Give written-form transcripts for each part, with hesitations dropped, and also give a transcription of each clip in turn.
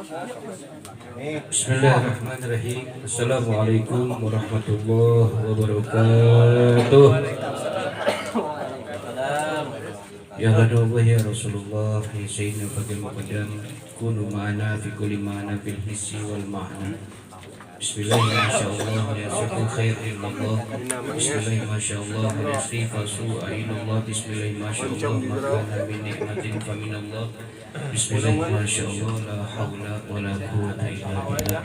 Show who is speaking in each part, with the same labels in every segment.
Speaker 1: Bismillahirrahmanirrahim. Assalamualaikum warahmatullahi wabarakatuh. Ya Allah ya Rasulullah ya Sayyidina Fadil Muqaddam kunu ma'ana fi kulli ma'ana fil hissi wal ma'na. Bismillahirrahmanirrahim. Ya syukur khair illallah. Bismillahirrahmanirrahim. Ya syifa su'a illallah. Bismillahirrahmanirrahim. Makana min ni'matin fa minallah. Bismillahirrahmanirrahim. La hawla wa la quwwata illa billah.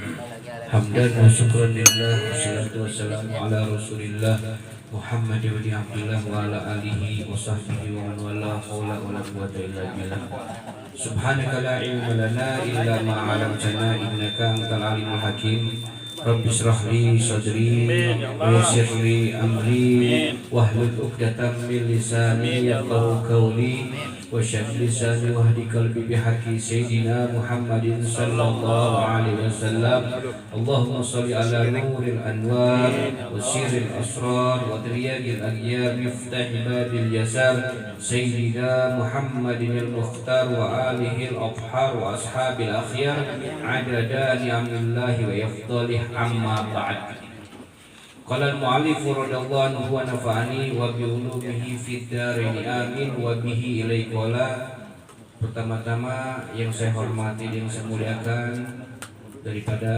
Speaker 1: Hamdan wa syukran lillah. Wassalatu wassalamu ala Rasulillah Muhammad ibn Abdullah wa ala alihi wa sahbihi wa man wala haula wa la quwwata illa billah. Subhanaka la ilma lana illa ma 'allamtana innaka antal alimul hakim. Rabbi shrah li sadri wa yassir li amri wahlul 'uqdatam min lisani yafqahu qawli wa shrah lisani wahdi qalbi bihaqqi sayyidina Muhammadin sallallahu alaihi wasallam. Allahumma shalli ala nuril anwar wa sirril asrar wa diriyil aghyar miftah babil yasar sayyidina Muhammadin al-mukhtar wa alihi al-athhar wa ashabil akhyar adada ni'amillahi wa yafdalih amma ba'd. Qala al-mu'allif radhiyallahu anhu wa nafa'ani wa bi ulumihi fid dharain amin wa bihi ilaihi qala. Pertama-tama yang saya hormati dan saya muliakan daripada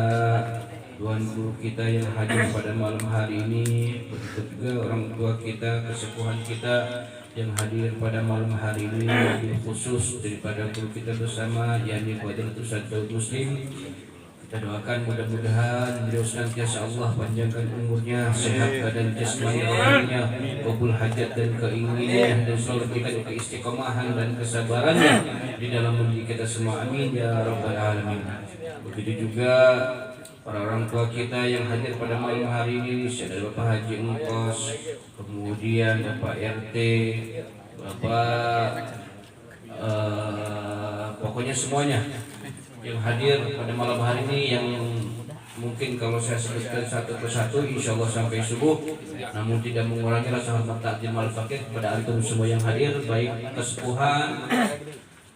Speaker 1: tuan guru kita yang hadir pada malam hari ini, begitu juga orang tua kita, kesepuhan kita yang hadir pada malam hari ini, khusus daripada guru kita bersama yakni Fadilatul Ustadz Muslim. Kita doakan mudah-mudahan beliau senantiasa Allah panjangkan umurnya, sehat badan jasmani rohaninya, kabul hajat dan keinginannya, dan selalu berikan keistiqomahan dan kesabarannya di dalam mendidik kita semua, amin ya rabbal alamin. Begitu juga para orang tua kita yang hadir pada malam hari ini, ada Bapak Haji Engkos, kemudian Bapak RT, Bapak pokoknya semuanya yang hadir pada malam hari ini, yang mungkin kalau saya sebutkan satu persatu insya Allah sampai subuh, namun tidak mengurangi rasa hormat takdim al-fakir kepada antum semua yang hadir, baik kesepuhan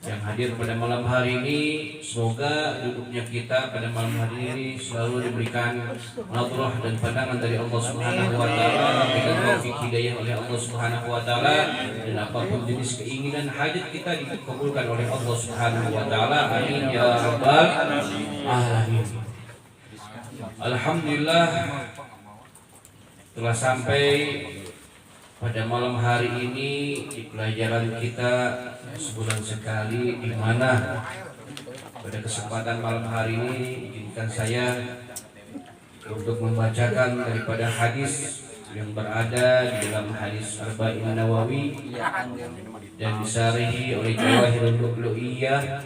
Speaker 1: yang hadir pada malam hari ini. Semoga duduknya kita pada malam hari ini selalu diberikan nadrah dan pandangan dari Allah Subhanahu wa taala, diberikan taufik hidayah oleh Allah Subhanahu wa taala, dan apapun jenis keinginan hajat kita dikabulkan oleh Allah Subhanahu wa taala, amin ya rabbal alamin. Alhamdulillah telah sampai pada malam hari ini di pelajaran kita sebulan sekali, di mana pada kesempatan malam hari ini izinkan saya untuk membacakan daripada hadis yang berada di dalam hadis Arba'in Nawawi dan disarihi oleh Jawahirul Lu'lu'iyah,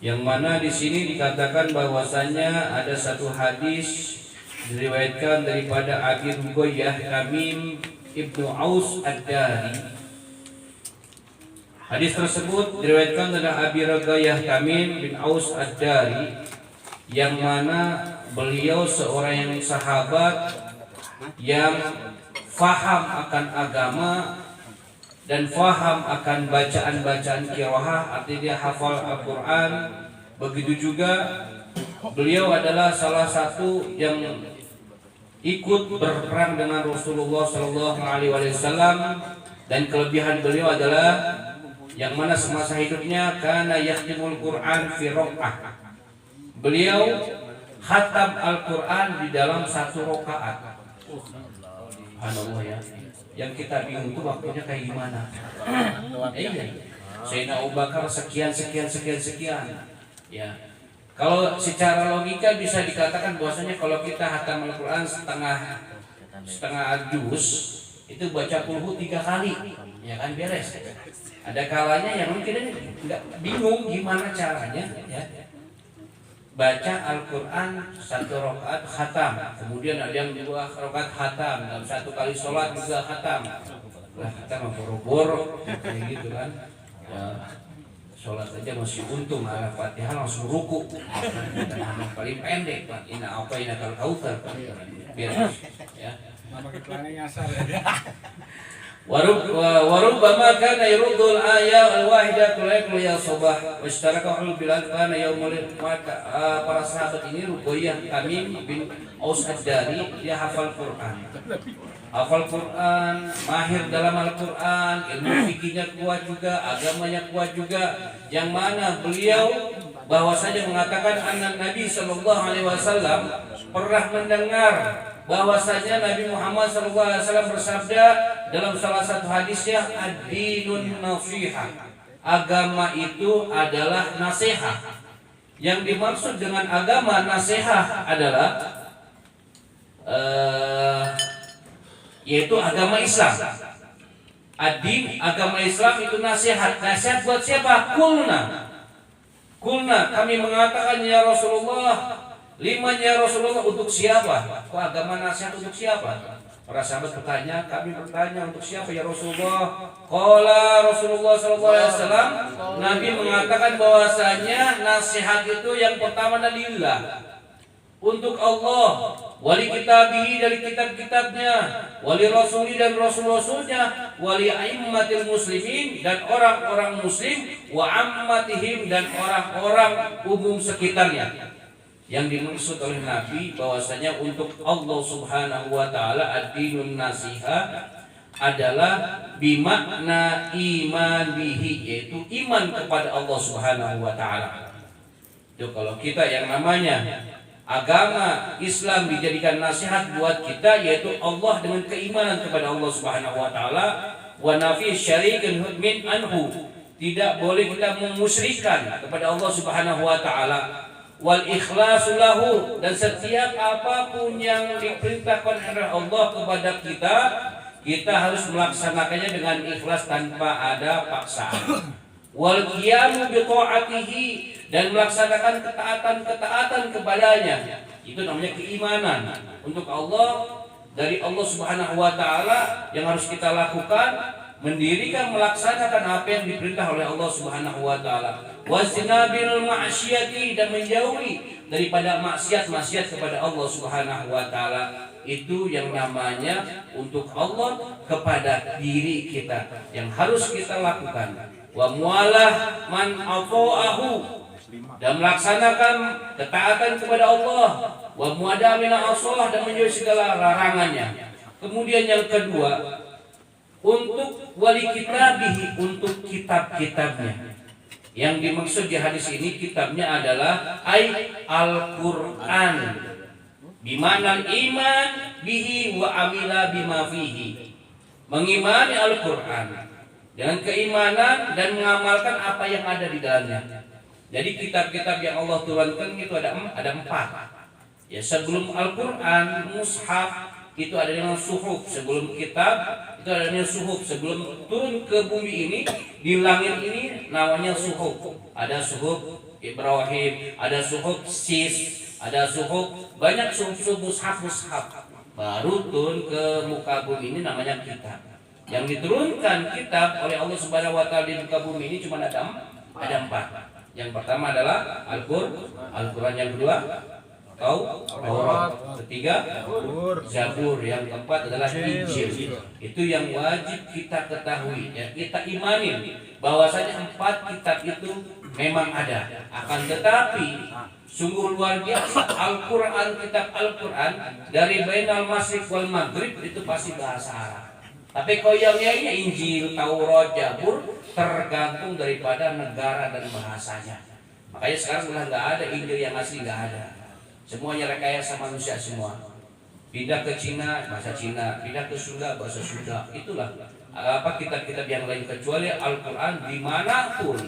Speaker 1: yang mana di sini dikatakan bahwasanya ada satu hadis diriwayatkan daripada Abi Ruqayyah Tamim Ibnu Aus Ad-Dari. Hadis tersebut diriwayatkan oleh Abi Ruqayyah Tamim bin Aus Ad-Dari, yang mana beliau seorang yang sahabat yang faham akan agama dan faham akan bacaan-bacaan qiraah, artinya dia hafal Al-Quran. Begitu juga beliau adalah salah satu yang ikut berperang dengan Rasulullah Sallallahu Alaihi Wasallam, dan kelebihan beliau adalah yang mana semasa hidupnya karena yakhtimul Quran fi raq'ah, beliau khatam Al-Quran di dalam satu rakaat. Subhanallah ya. Yang kita bingung tuh waktunya kayak gimana? Sayyidina Abu Bakar sekian. Ya. Kalau secara logika bisa dikatakan bahwasanya kalau kita khatam Al-Quran setengah juz itu baca kulhu 3 kali, ya kan beres. Ada kalanya yang mungkin nggak bingung gimana caranya, ya. Baca Al-Quran 1 rakaat khatam, kemudian ada yang 2 rakaat khatam, dalam 1 kali sholat juga khatam. Lah khatam boro-boro kayak gitu kan. Ya. Sholat aja masih untung, Al-Fatihah langsung ruku. Yang paling pendek, inna a'tayna kal kautsar. Biar ya. Warubbama kana yuruddul ayat al-wahidah kullu ya sabah wastarakahu bil kana yaumul maka para sahabat ini Ruqayyah Tamim bin Aus Ad-Dari dia hafal Quran, mahir dalam Al-Quran, ilmu fikihnya kuat juga, agamanya kuat juga, yang mana beliau bahwasanya mengatakan anna Nabi sallallahu alaihi wasallam pernah mendengar bahwasanya Nabi Muhammad SAW bersabda dalam salah satu hadisnya, ad-dinun nasiha, agama itu adalah nasihat. Yang dimaksud dengan agama nasihat adalah yaitu agama Islam. Ad-din, agama Islam itu nasihat. Nasihat buat siapa? Kulna kami mengatakan ya Rasulullah, liman ya Rasulullah, untuk siapa? Kok agama nasihat untuk siapa? Para sahabat bertanya, kami bertanya untuk siapa ya Rasulullah? Qala Rasulullah SAW, Nabi mengatakan bahwasanya nasihat itu yang pertama adalah lillah, untuk Allah, wali kitabihi dari kitab-kitabnya, wali rasuli dan rasul-rasulnya, wali aimmatil muslimin dan orang-orang muslim, wa ammatihim dan orang-orang umum sekitarnya. Yang dimaksud oleh Nabi bahwasanya untuk Allah Subhanahu wa taala ad-dinun nasiha adalah bimakna iman bihi, yaitu iman kepada Allah Subhanahu wa taala. Itu kalau kita yang namanya agama Islam dijadikan nasihat buat kita, yaitu Allah dengan keimanan kepada Allah Subhanahu wa taala, wa nafi syarikin min anhu, tidak boleh kita memusyrikan kepada Allah Subhanahu wa taala, wal ikhlasu lahu, dan setiap apapun yang diperintahkan oleh Allah kepada kita harus melaksanakannya dengan ikhlas tanpa ada paksaan. Wal qiyamu bi ta'atihi, dan melaksanakan ketaatan kepadanya. Itu namanya keimanan untuk Allah, dari Allah Subhanahu wa taala yang harus kita lakukan, mendirikan melaksanakan apa yang diperintah oleh Allah Subhanahu wa taala. Wasnabil ma'siyati, dan menjauhi daripada maksiat kepada Allah Subhanahu wa taala. Itu yang namanya untuk Allah kepada diri kita yang harus kita lakukan. Wa mualah man ata'ahu, dan melaksanakan ketaatan kepada Allah, wa muadamina asalah, dan menjauhi segala larangannya. Kemudian yang kedua, untuk wali kitabihi, untuk kitab-kitabnya. Yang dimaksud di hadis ini kitabnya adalah Al-Quran, bimana iman bihi wa amila bima fihi, mengimani Al-Quran dengan keimanan dan mengamalkan apa yang ada di dalamnya. Jadi kitab-kitab yang Allah turunkan itu ada 4. Ya, sebelum Al-Quran, mushaf itu ada yang suhuf, sebelum kitab itu ada yang suhuf, sebelum turun ke bumi ini, di langit ini namanya suhuf. Ada suhuf Ibrahim, ada suhuf Sis, ada suhuf, banyak suhuf mushaf. Baru turun ke muka bumi ini namanya kitab. Yang diturunkan kitab oleh Allah Subhanahu wa taala di muka bumi ini cuma ada 4. Yang pertama adalah Al-Quran, yang kedua Taurat, ketiga Zabur, yang keempat adalah Injil. Itu yang wajib kita ketahui, ya, kita imani bahwasanya 4 kitab itu memang ada. Akan tetapi sungguh luar biasa, Al-Quran, kitab Al-Quran dari bainal masyriq wal maghrib itu pasti bahasa Arab. Tapi kalau yang lainnya Injil, Taurat, Zabur tergantung daripada negara dan bahasanya. Makanya sekarang sudah nggak ada Injil yang asli, nggak ada. Semuanya rekayasa manusia semua. Pindah ke Cina, bahasa Cina. Pindah ke Sunda, bahasa Sunda. Itulah kitab-kitab yang lain, kecuali Al-Quran dimanapun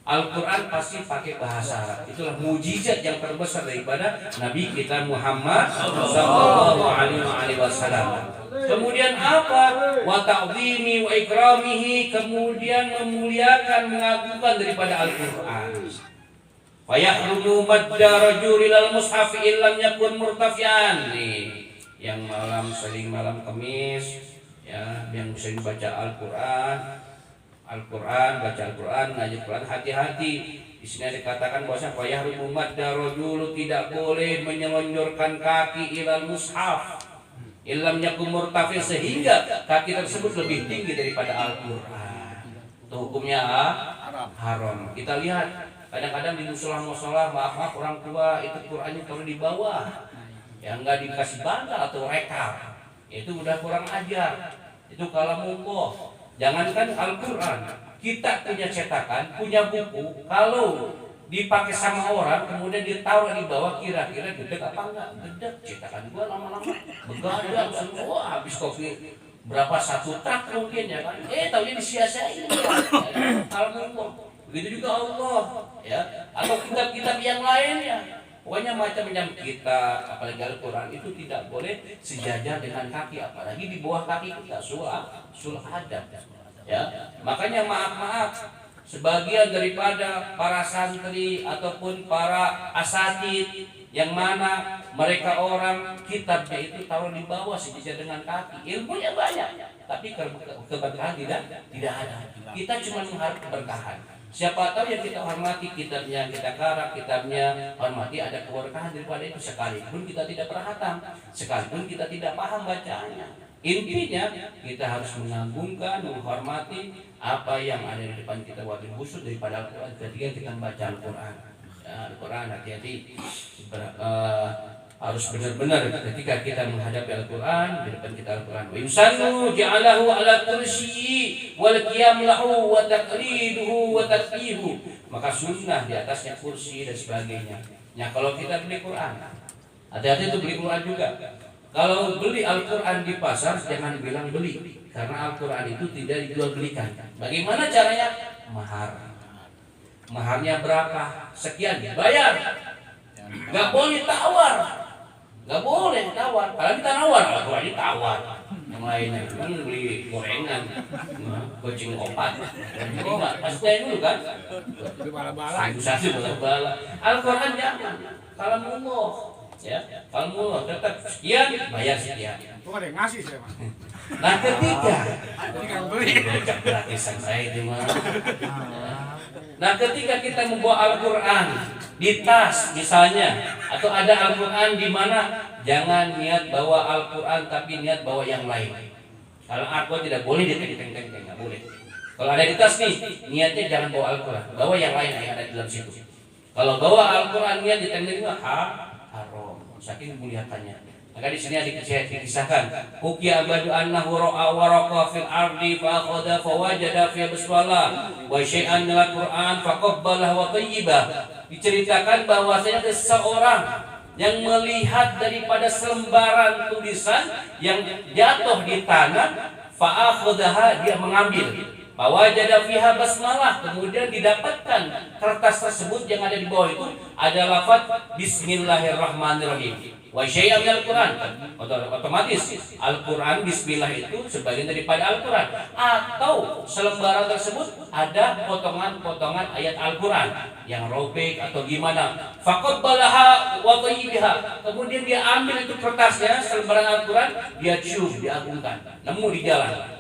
Speaker 1: Al-Quran pasti pakai bahasa Arab. Itulah mujizat yang terbesar daripada Nabi kita Muhammad sallallahu alaihi wasallam. Kemudian apa? Wa ta'zimi wa ikramihi, kemudian memuliakan, mengagungkan daripada Al-Quran. Wa yahrumu madda rajulil al-mushaf illam yakun murtafian. Nih, yang malam Kamis, ya, yang sering baca Al-Quran, baca Al-Quran, ngaji Al-Quran, hati-hati. Di sini dikatakan bahwa wa yahrumu madda rajul, tidak boleh menyelonjorkan kaki ilal mushaf Illam yakum murtafi, sehingga kaki tersebut lebih tinggi daripada Al-Qur'an. Itu hukumnya haram. Kita lihat kadang-kadang di musola-musola, maaf orang tua itu Qur'annya taruh di bawah, yang enggak dikasih bantal atau rekam. Itu udah kurang ajar. Itu kalamullah. Jangankan Al-Qur'an, kita punya cetakan, punya buku, kalau dipakai sama orang kemudian ditaruh di bawah, kira-kira gedek apa enggak? Gedek. Cetakan gua lama-lama begadang semua, habis kopi berapa satu tak mungkin ya kan. Taunya disia-siain. Alhamdulillah. Begitu juga Allah, ya. Atau kitab-kitab yang lainnya. Pokoknya macam-macam kita, apalagi Al-Qur'an itu tidak boleh sejajar dengan kaki, apalagi di bawah kaki kita, sul adab. Ya. Makanya maaf, sebagian daripada para santri ataupun para asatid yang mana mereka orang kitabnya itu taruh di bawah sejajar dengan kaki, ilmunya banyak, tapi keberkahan tidak ada. Kita cuma mengharap keberkahan. Siapa tahu yang kita hormati kitabnya, kita karak kitabnya, hormati, ada keberkahan daripada itu, sekalipun kita tidak pernah hatam, sekalipun kita tidak paham bacaannya. Intinya kita harus mengagungkan, menghormati apa yang ada di depan kita, wabil khusus daripada Al-Quran ketika kita membaca Al-Quran. Ya, Al-Quran hati-hati, harus benar-benar ketika kita menghadapi Al-Quran, di depan kita Al-Quran. Wa yusannu ja'alahu ala kursiyyi wal qiyam lahu wa taqliduhu wa tasbihu. Maka sunnah di atasnya kursi dan sebagainya. Ya, kalau kita beli Quran, hati-hati itu beli Quran juga. Kalau beli Al-Quran di pasar, jangan bilang beli, karena Al-Quran itu tidak dijual belikan. Bagaimana caranya? Maharnya berapa? Sekian, bayar. Nggak boleh tawar. Nggak boleh tawar. Kalau kita nawar, Al-Quran ditawar. Yang lainnya kan beli gorengan, kucing opat. Jadi nggak pasti dulu kan. Satu bala. Al-Quran jangan. Kalau Allah, ya, kalau Allah tetap sekian, bayar sekian.
Speaker 2: Itu ada yang ngasih saya, Mas.
Speaker 1: Nah, ketiga, gratisan saya itu mah. Nah, ketika kita membawa Al-Quran di tas misalnya, atau ada Al-Quran di mana, jangan niat bawa Al-Quran tapi niat bawa yang lain. Kalau Al-Quran tidak boleh diteng-teng, nggak boleh. Kalau ada di tas nih, niatnya jangan bawa Al-Quran, bawa yang lain yang ada di dalam situ. Kalau bawa Al-Quran niat diteng-teng, haram, saking muliakannya. Maka di sini ada dikisahkan, Hukia abadu annahu ra'a waraqa fil ardi fa akhadha fa wajada fi bismillah wa syai'an min al-Qur'an fa qabbalah wa tayyibah. Diceritakan bahwasanya ada seseorang yang melihat daripada selembaran tulisan yang jatuh di tanah, fa akhadha, dia mengambil, fa wajada fiha basmalah, kemudian didapatkan kertas tersebut yang ada di bawah itu ada lafaz bismillahirrahmanirrahim. Wa syai'an minal Qur'an, otomatis Al-Quran bismillah itu sebagian daripada Al-Quran, atau selembaran tersebut ada potongan-potongan ayat Al-Quran yang robek atau gimana, faqabbalaha wa tayyibaha, kemudian dia ambil itu kertasnya, selembaran Al-Quran, dia cium, diagungkan, nemu di jalan.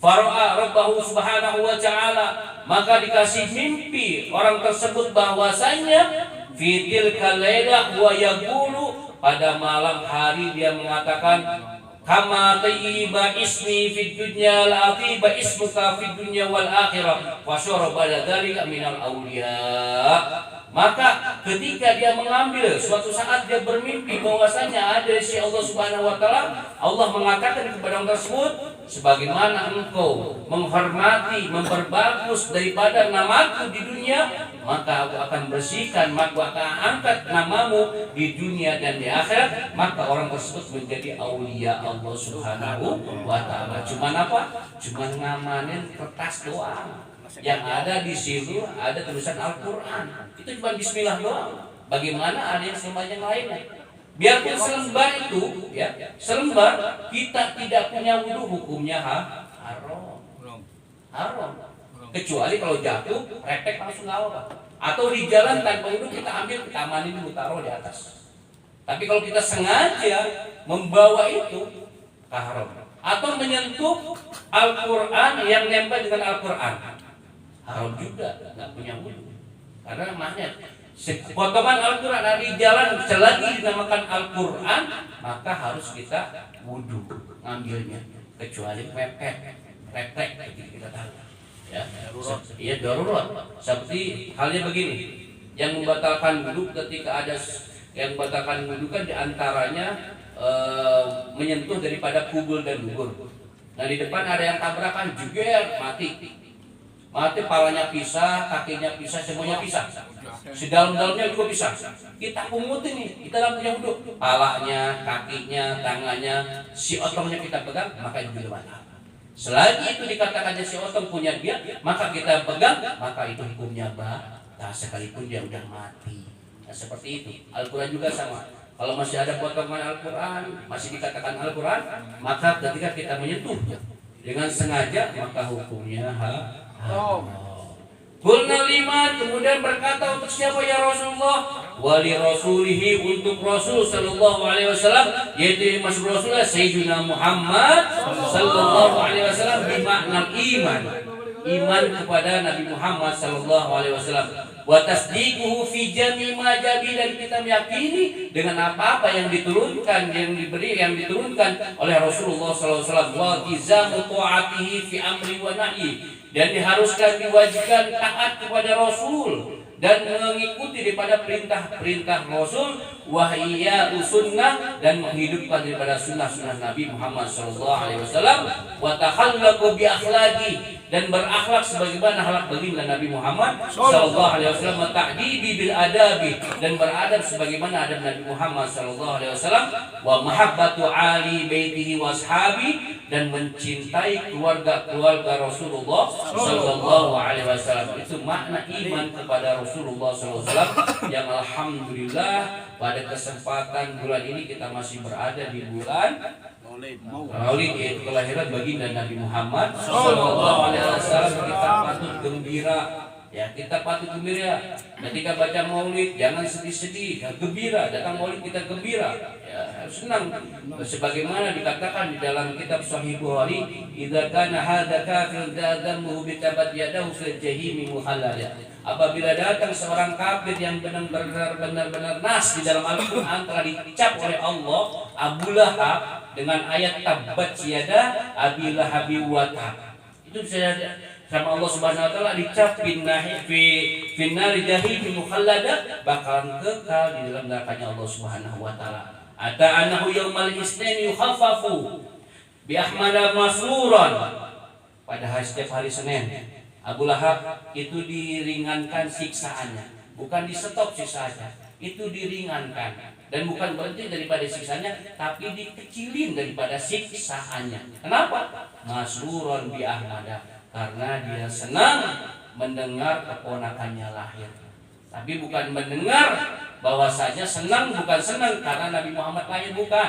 Speaker 1: Fara'a rabbahu subhanahu wa ta'ala, maka dikasih mimpi orang tersebut bahwasanya fitil kalailah wa yaqulu, pada malam hari dia mengatakan, kama tayyiba ismi fid dunya la atiba ismuka fid dunya wal akhirah wa syaraba dzalika minal auliya. Maka ketika dia mengambil, suatu saat dia bermimpi bahwasanya ada si Allah Subhanahu wa taala, Allah mengatakan kepada orang tersebut, sebagaimana engkau menghormati, memperbagus daripada namaku di dunia, maka aku akan bersihkan, maka aku akan angkat namamu di dunia dan di akhirat. Maka orang tersebut menjadi aulia Allah Subhanahu wa taala. Cuman apa? Cuman ngamanin kertas doang. Yang ada di situ ada tulisan Al-Quran. Itu cuma bismillah doang. Bagaimana ada yang selembar yang lainnya? Biarpun selembar itu, ya, selembar kita tidak punya wudu, hukumnya haram. Kecuali kalau jatuh, repek langsung nggak apa-apa. Atau di jalan tanpa wudu kita ambil, kita amanin dulu, taruh di atas. Tapi kalau kita sengaja membawa itu, haram. Atau menyentuh Al-Quran yang nempel dengan Al-Quran, haram juga, nggak punya wudu. Karena maknanya Potongan Al-Quran dari jalan selagi dinamakan Al-Quran, maka harus kita wudhu ngambilnya, kecuali mepet, repek kita tahu. Ya, iya darurat. Seperti halnya begini, yang membatalkan wudhu ketika ada yang membatalkan wudhu kan diantaranya menyentuh daripada kubul dan dubur. Nah di depan ada yang tabrakan juga mati, palanya pisah, kakinya pisah, semuanya pisah. Sedalam-dalamnya juga pisah. Kita pungutin nih, kita dalam punya wudhu. Palanya, kakinya, tangannya, si otongnya kita pegang, maka itu juga batal. Selagi itu dikatakannya si otong punya dia, maka kita pegang, maka itu hukumnya batal sekalipun dia udah mati. Nah seperti itu. Al-Quran juga sama. Kalau masih ada potongan Al-Quran, masih dikatakan Al-Quran, maka ketika kita menyentuh dengan sengaja, maka hukumnya haram. Qulna liman, kemudian berkata untuk siapa ya Rasulullah? Wali rasulihi, untuk Rasul sallallahu alaihi wasallam, yaitu maksud Rasulullah Sayyidina Muhammad sallallahu alaihi wasallam, bermakna iman kepada Nabi Muhammad sallallahu alaihi wasallam. Wa tasdiquhu fi jami' ma jabi, dan kita meyakini dengan apa-apa yang diturunkan, yang diturunkan oleh Rasulullah sallallahu alaihi wasallam. Wa tizamu ta'atihi fi amri wa nahyi, dan diharuskan, diwajibkan taat kepada Rasul dan mengikuti daripada perintah-perintah Rasul, wahiyya sunnah, dan menghidupkan daripada sunnah-sunnah Nabi Muhammad sallallahu alaihi wasallam, wa takhallaqu bi akhlaqi, dan berakhlak sebagaimana akhlak baginda Nabi Muhammad sallallahu alaihi wasallam, wa ta'dibi bil adabi, dan beradab sebagaimana adab Nabi Muhammad sallallahu alaihi wasallam, wa mahabbatu ali baitihi wa ashabi, dan mencintai keluarga Rasulullah sallallahu alaihi wasallam. Itu makna iman kepada Rasulullah sallallahu alaihi wasallam, yang alhamdulillah pada kesempatan bulan ini kita masih berada di bulan Maulid, yaitu kelahiran baginda Nabi Muhammad sallallahu alaihi wasallam. Kita patut gembira. Ya, kita patut gembira. Ketika baca Maulid jangan sedih-sedih, ya, gembira. Datang Maulid kita gembira. Ya, senang. Sebagaimana dikatakan di dalam kitab Sahih Bukhari, "Idza kana hadza kafir dadamuhu bi tabat yadahu fil jahimi muhallala." Apabila datang seorang kafir yang benar-benar nas di dalam Al-Quran telah dicap oleh Allah, Abu Lahab, dengan ayat tabat yada Abi Lahabi wa tab. Itu sama Allah Subhanahu wa taala dicap finnari jahim mukhallada, bakalan kekal di dalam nerakanya Allah Subhanahu wa taala. Ata anahu yaumal isnin yukhaffafu bi ahmada masruran. Pada setiap hari Senin, Abu Lahab itu diringankan siksaannya, bukan di stop siksaannya, itu diringankan, dan bukan berhenti daripada siksanya, tapi dikecilin daripada siksaannya. Kenapa? Masruran bi ahmada, karena dia senang mendengar keponakannya lahir. Tapi bukan mendengar bahwasanya senang, bukan senang karena Nabi Muhammad lahir, bukan.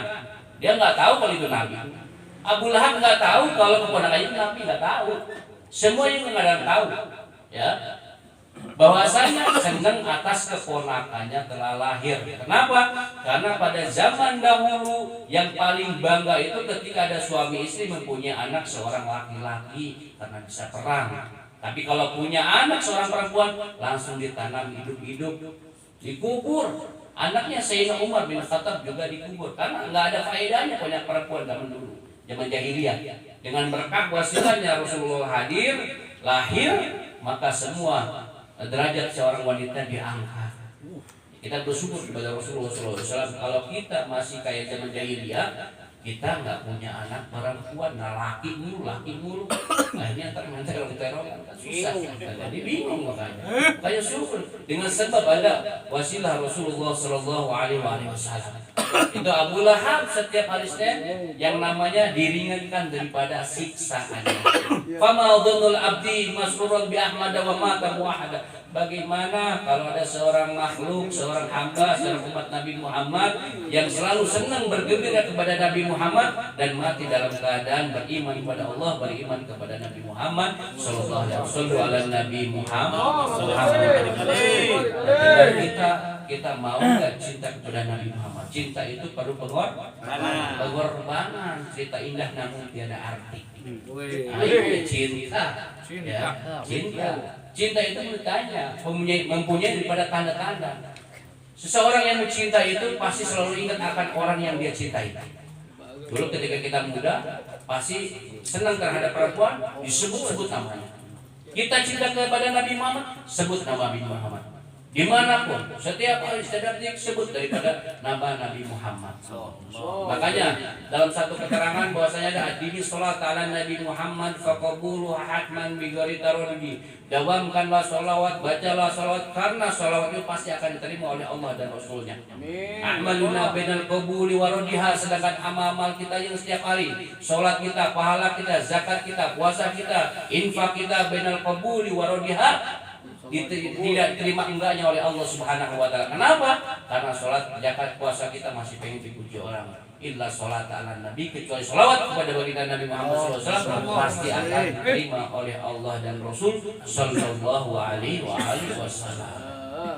Speaker 1: Dia nggak tahu kalau itu Nabi. Abu Lahab nggak tahu kalau keponakannya itu Nabi, nggak tahu. Semua yang nggak ada tahu, ya, bahwasanya senang atas keponakannya telah lahir. Kenapa? Karena pada zaman dahulu yang paling bangga itu ketika ada suami istri mempunyai anak seorang laki-laki karena bisa perang. Tapi kalau punya anak seorang perempuan langsung ditanam hidup-hidup, dikubur. Anaknya Sayyidina Umar bin Khattab juga dikubur karena nggak ada faedahnya punya perempuan zaman dulu, zaman jahiliyah. Dengan berkat wasilahnya Rasulullah hadir, lahir, maka semua derajat seorang wanita diangkat. Kita bersyukur kepada Rasulullah SAW. Kalau kita masih kayak zaman jahiliyah, kita nggak punya anak perempuan, laki mulu. Akhirnya termenterong kan susah. Jadi bingung makanya. Kayak syukur dengan sebab ada wasilah Rasulullah SAW. Itu Abu Lahab setiap hari Senin yang namanya diringankan daripada siksaannya. Fama dhunul abdi masruran bi ahmad wa mata muahada. Bagaimana kalau ada seorang makhluk, seorang hamba, seorang umat Nabi Muhammad yang selalu senang bergembira kepada Nabi Muhammad dan mati dalam keadaan beriman kepada Allah, beriman kepada Nabi Muhammad sallallahu alaihi wasallam, ala Nabi Muhammad sallallahu alaihi wasallam. Kita mau nggak cinta kepada Nabi Muhammad? Cinta itu perlu pengorbanan. Cerita indah namun tiada arti. Cinta, ya, cinta. Cinta itu bertanya, mempunyai daripada tanda-tanda. Seseorang yang mencinta itu pasti selalu ingat akan orang yang dia cintai. Dulu ketika kita muda, pasti senang terhadap perempuan, disebut-sebut namanya. Kita cinta kepada Nabi Muhammad, sebut nama Nabi Muhammad. Dimanapun, setiap hari setiap detik sebut daripada nama Nabi Muhammad. Makanya dalam satu keterangan bahwasanya ada adili sholat ala Nabi Muhammad faqabulu hatman bigari tarogi. Dawamkanlah sholawat, bacalah sholawat karena sholawat itu pasti akan diterima oleh Allah dan Rasulnya. Amaluna bainal qabuli warodiha, sedangkan amal-amal kita yang setiap hari, sholat kita, pahala kita, zakat kita, puasa kita, infak kita bainal qabuli warodiha, tidak terima enggaknya oleh Allah Subhanahu wa taala. Kenapa? Karena sholat, zakat, puasa kita masih pengen dipuji orang. Illa sholat ala Nabi, kecuali sholawat kepada baginda Nabi Muhammad SAW pasti akan diterima oleh Allah dan Rasul Sallallahu Alaihi Wasallam.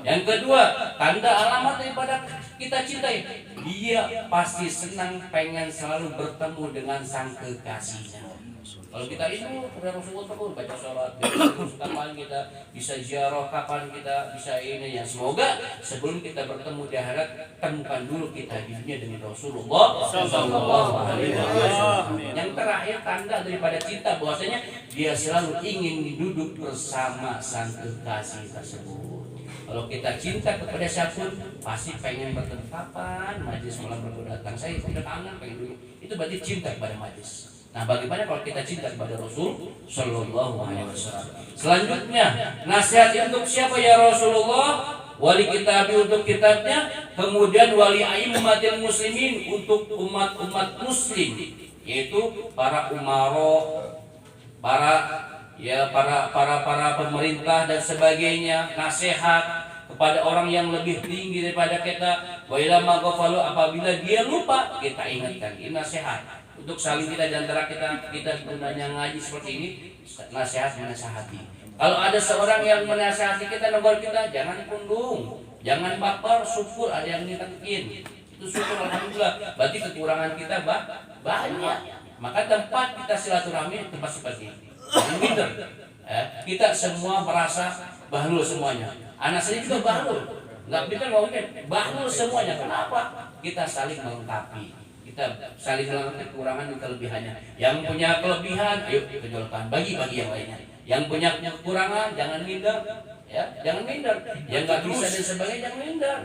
Speaker 1: Yang kedua, tanda alamat daripada kita cintai, dia pasti senang pengen selalu bertemu dengan sang kekasihnya. Kalau kita itu kepada Rasulullah terus baca sholat, kapan kita bisa ziarah, kapan kita bisa ini ya. Semoga sebelum kita bertemu di akhirat, temukan dulu kita di dunia dengan Rasulullah Sallallahu Alaihi Wasallam. Yang terakhir tanda daripada cinta bahwasanya dia selalu ingin duduk bersama sang kekasih tersebut. Kalau kita cinta kepada siapapun, pasti pengen bertemu kapan majlis malam berdua datang. Saya sudah kangen pengen dulu. Itu berarti cinta kepada majlis. Nah, bagaimana kalau kita cinta kepada Rasul Sallallahu Alaihi Wasallam? Selanjutnya, nasihat untuk siapa ya Rasulullah? Wali kitabi untuk kitabnya, kemudian wali aimmatil muslimin untuk umat-umat muslim, yaitu para umaro, para pemerintah dan sebagainya. Nasihat kepada orang yang lebih tinggi daripada kita. Wa ila ma ghafalu, apabila dia lupa, kita ingatkan. Ini nasihat. Untuk saling kita di antara kita gunanya ngaji seperti ini, nasihat menasihati. Kalau ada seorang yang menasihati kita, negor kita, jangan pundung, jangan baper, syukur ada yang ngingetin. Itu syukur, alhamdulillah. Berarti kekurangan kita banyak. Maka tempat kita silaturahmi tempat seperti ini. Jangan minder. Kita semua merasa bahlul semuanya. Anak saya juga bahlul. Enggak minder, enggak mungkin. Bahlul semuanya. Kenapa? Kita saling melengkapi. Kita saling melengkapi kekurangan dan kelebihannya. Yang punya kelebihan, ayo tonjolkan, bagi yang lainnya. Yang punya kekurangan, jangan minder, ya, jangan minder. Yang nggak bisa dan sebagainya, jangan minder.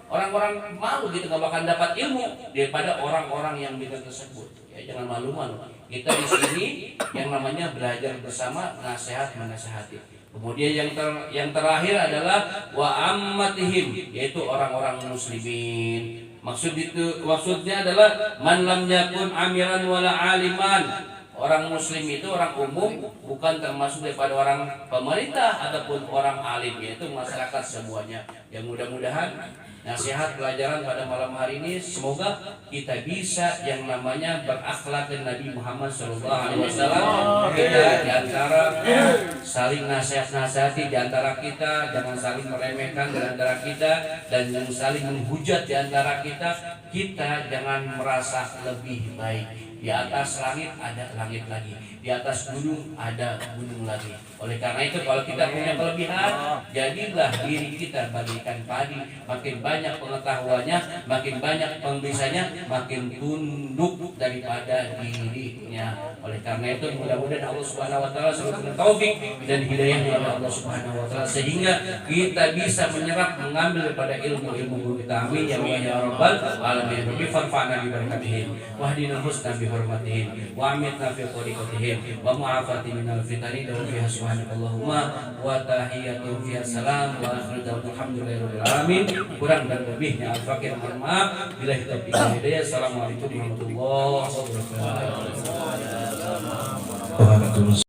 Speaker 1: Orang-orang malu gitu, nggak bakal dapat ilmu daripada orang-orang yang minder tersebut. Ya, jangan malu-malu. Kita di sini yang namanya belajar bersama, nasihat menasihati. Kemudian yang terakhir adalah wa ammatihim, yaitu orang-orang muslimin. Maksudnya adalah man lam yakun amiran wala aliman. Orang muslim itu orang umum, bukan termasuk daripada orang pemerintah ataupun orang alim, yaitu masyarakat semuanya. Yang mudah-mudahan nasihat pelajaran pada malam hari ini, semoga kita bisa yang namanya berakhlak dengan Nabi Muhammad SAW. Kita diantara saling nasihat-nasihati diantara kita, jangan saling meremehkan diantara kita, dan jangan saling menghujat diantara kita. Kita jangan merasa lebih baik. Di atas langit ada langit lagi, di atas gunung ada gunung lagi. Oleh karena itu, kalau kita punya kelebihan, jadilah diri kita bagaikan padi. Makin banyak pengetahuannya, makin banyak pembisanya, makin tunduk daripada dirinya. Oleh karena itu, mudah-mudahan Allah Subhanahu Wa Taala selalu taufik dan hidayah dari Allah Subhanahu Wa Taala, sehingga kita bisa menyerap, mengambil daripada ilmu-ilmu kita. Amin ya rabbal alamin. Rabbi farfa'na bi barakatihim wahdina husna bi hurmatihim wa amitna fi tariqatihim wa mu'afati minal fitani wa fi subhanakallahumma wa tahiyyatu fi salam wa akhiru da'wana alhamdulillahirabbil alamin. Kurang dan lebihnya al-fakir, mohon maaf. Billahi taufiq wal hidayah. Assalamualaikum warahmatullahi wabarakatuh.